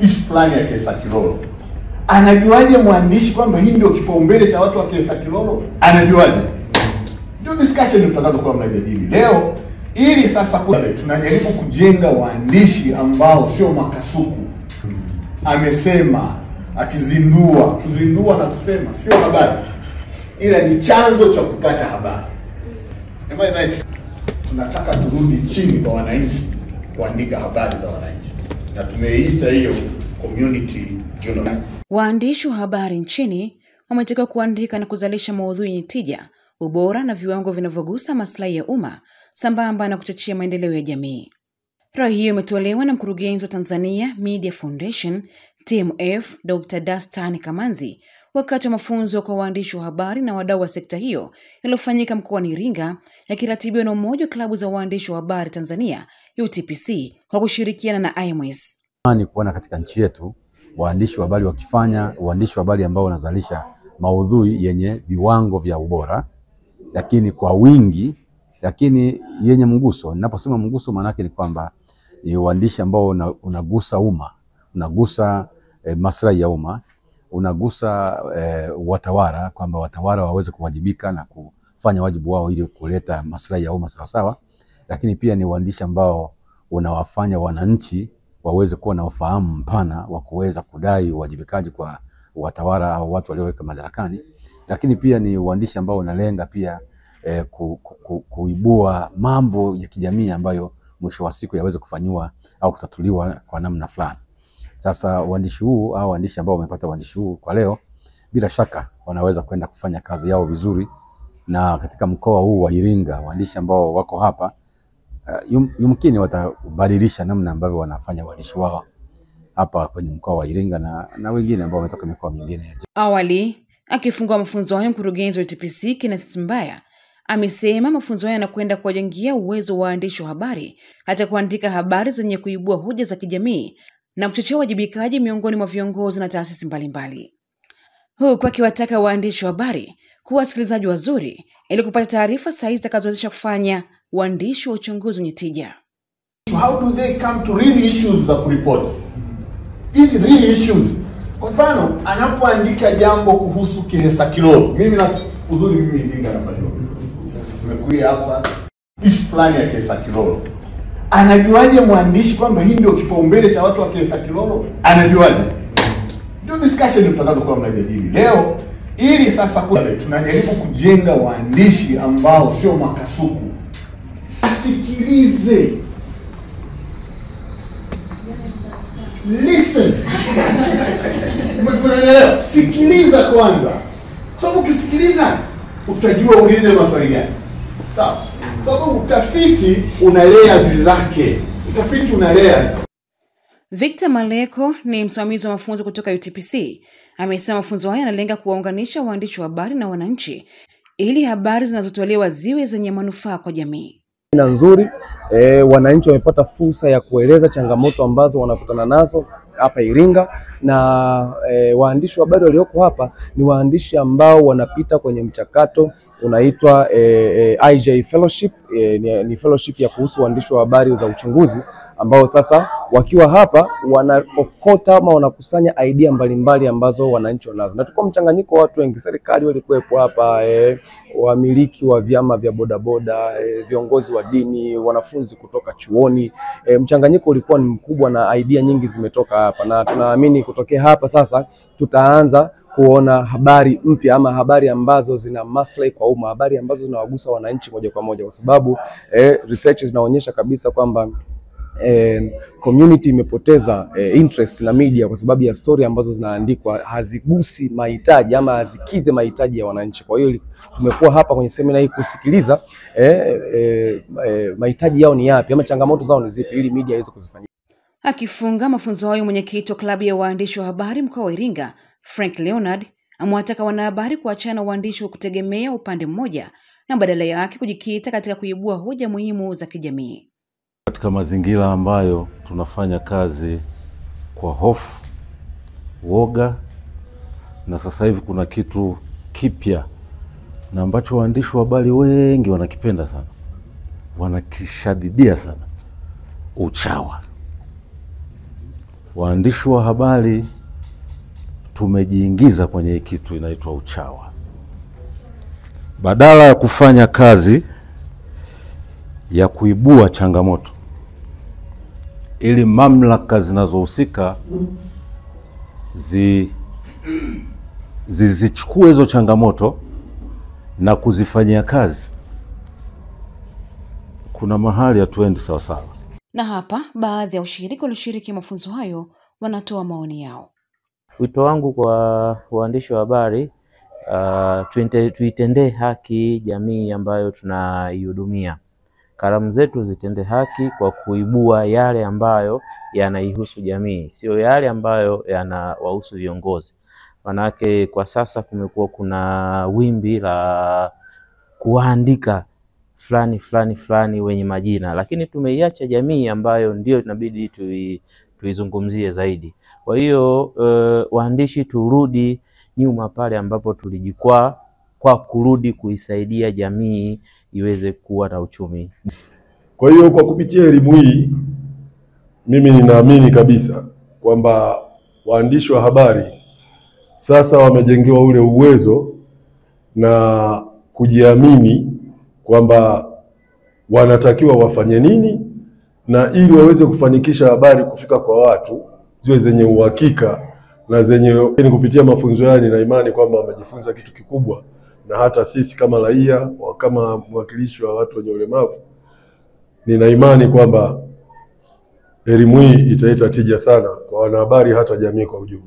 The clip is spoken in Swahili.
ishu fulani ya Kesa Kilolo. Anajuaje mwandishi kwamba hii ndio kipaumbele cha watu wa Kesa Kilolo? Anajuaje? Ndio discussion tutakazo kwa mnajadili leo, ili sasa tunajaribu kujenga waandishi ambao sio makasuku. Amesema kuzindua na kusema sio habari, ila ni chanzo cha kupata habari. Tunataka turudi chini kwa wananchi kuandika habari za wananchi, na tumeita hiyo community journal. Waandishi wa habari nchini wametakiwa kuandika na kuzalisha maudhui yenye tija, ubora na viwango vinavyogusa maslahi ya umma sambamba na kuchochea maendeleo ya jamii. Rai hiyo imetolewa na mkurugenzi wa Tanzania Media Foundation TMF Dr. Dastan Kamanzi wakati wa mafunzo kwa waandishi wa habari na wadau wa sekta hiyo yaliyofanyika mkoani Iringa, yakiratibiwa na Umoja wa Klabu za Waandishi wa Habari Tanzania UTPC kwa kushirikiana na IMS. Ni kuona katika nchi yetu waandishi wa habari wakifanya waandishi wa habari ambao wanazalisha maudhui yenye viwango vya ubora, lakini kwa wingi, lakini yenye mguso. Ninaposema mguso maana yake ni kwamba ni uandishi ambao unagusa umma, unagusa maslahi ya umma, unagusa watawala, kwamba watawala waweze kuwajibika na kufanya wajibu wao ili kuleta maslahi ya umma sawa sawa. Lakini pia ni uandishi ambao unawafanya wananchi waweze kuwa na ufahamu mpana wa kuweza kudai uwajibikaji kwa watawala au watu walioweka madarakani. Lakini pia ni uandishi ambao unalenga pia kuibua mambo ya kijamii ambayo mwisho wa siku yaweze kufanywa au kutatuliwa kwa namna fulani. Sasa uandishi huu au waandishi ambao wamepata uandishi huu kwa leo, bila shaka wanaweza kwenda kufanya kazi yao vizuri. Na katika mkoa huu wa Iringa, waandishi ambao wako hapa yumkini watabadilisha namna ambavyo wanafanya uandishi wao hapa kwenye mkoa wa Iringa na wengine ambao wametoka mikoa mingine. Awali akifungua mafunzo hayo, mkurugenzi wa UTPC Kenneth Mbaya amesema mafunzo hayo yanakwenda kuwajengia uwezo wa waandishi wa habari hata kuandika habari zenye kuibua hoja za kijamii na kuchochea wajibikaji miongoni mwa viongozi na taasisi mbalimbali. Huku akiwataka waandishi wa habari kuwa wasikilizaji wazuri ili kupata taarifa sahihi zitakazowezesha kufanya uandishi wa uchunguzi wenye tija. How do they come to real issues za kuripoti? Hizi real issues. Kwa mfano, anapoandika jambo kuhusu Kesa Kilolo, mimi Iringa nafanya. Tumekuja hapa ishu fulani ya Kesa Kilolo. Anajuaje mwandishi kwamba hii ndio kipaumbele cha watu wa Kesa Kilolo? Anajuaje? Ndio discussion tutakazo kwa mnajadili leo, ili sasa tunajaribu kujenga waandishi ambao sio makasuku. Sikilize. Listen. Umeelewa? Sikiliza kwanza. Kwa sababu ukisikiliza utajua uulize maswali gani. Sawa? Sababu utafiti una layers zake. Utafiti una layers. Victor Maleko ni msimamizi wa mafunzo kutoka UTPC. Amesema mafunzo haya yanalenga kuwaunganisha waandishi wa habari na wananchi ili habari zinazotolewa ziwe zenye manufaa kwa jamii. Na nzuri, wananchi wamepata fursa ya kueleza changamoto ambazo wanakutana nazo hapa Iringa, na waandishi wa habari walioko hapa ni waandishi ambao wanapita kwenye mchakato unaitwa IJ Fellowship. Ni fellowship ya kuhusu waandishi wa habari za uchunguzi, ambao sasa wakiwa hapa wanaokota ama wanakusanya idea mbalimbali ambazo wananchi wanazo. Na tuko mchanganyiko wa watu wengi, serikali walikuwepo hapa, wamiliki wa vyama vya bodaboda, viongozi wa dini, wanafunzi kutoka chuoni. Mchanganyiko ulikuwa ni mkubwa na idea nyingi zimetoka hapa, na tunaamini kutokea hapa sasa tutaanza kuona habari mpya ama habari ambazo zina maslahi kwa umma, habari ambazo zinawagusa wananchi moja kwa moja, kwa sababu research zinaonyesha kabisa kwamba community imepoteza interest na media kwa sababu ya story ambazo zinaandikwa hazigusi mahitaji ama hazikidhi mahitaji ya wananchi. Kwa hiyo tumekuwa hapa kwenye semina hii kusikiliza mahitaji yao ni yapi ama changamoto zao ni zipi, ili media iweze kuzifanyia. Akifunga mafunzo hayo, mwenyekiti wa klabu ya waandishi wa habari mkoa wa Iringa Frank Leonard amewataka wanahabari kuachana uandishi wa kutegemea upande mmoja na badala yake kujikita katika kuibua hoja muhimu za kijamii. Katika mazingira ambayo tunafanya kazi kwa hofu, woga, na sasa hivi kuna kitu kipya na ambacho waandishi wa habari wengi wanakipenda sana, wanakishadidia sana: uchawa. waandishi wa habari tumejiingiza kwenye kitu inaitwa uchawa. Badala ya kufanya kazi ya kuibua changamoto ili mamlaka zinazohusika zizichukue hizo changamoto na kuzifanyia kazi, kuna mahali hatuendi sawa sawa. Na hapa baadhi ya washiriki walioshiriki mafunzo hayo wanatoa maoni yao. Wito wangu kwa waandishi wa habari, tuitendee haki jamii ambayo tunaihudumia. Kalamu zetu zitende haki kwa kuibua yale ambayo yanaihusu jamii, sio yale ambayo yanawahusu viongozi. Manake kwa sasa kumekuwa kuna wimbi la kuandika fulani wenye majina, lakini tumeiacha jamii ambayo ndio inabidi tuizungumzie zaidi. Kwa hiyo waandishi turudi nyuma pale ambapo tulijikwaa, kwa kurudi kuisaidia jamii iweze kuwa na uchumi. Kwa hiyo kwa kupitia elimu hii, mimi ninaamini kabisa kwamba waandishi wa habari sasa wamejengewa ule uwezo na kujiamini kwamba wanatakiwa wafanye nini, na ili waweze kufanikisha habari kufika kwa watu ziwe zenye uhakika na zenye. Kupitia mafunzo haya nina imani kwamba wamejifunza kitu kikubwa, na hata sisi kama raia, kama mwakilishi wa watu wenye ulemavu, nina imani kwamba elimu hii italeta tija sana kwa wanahabari, hata jamii kwa ujumla.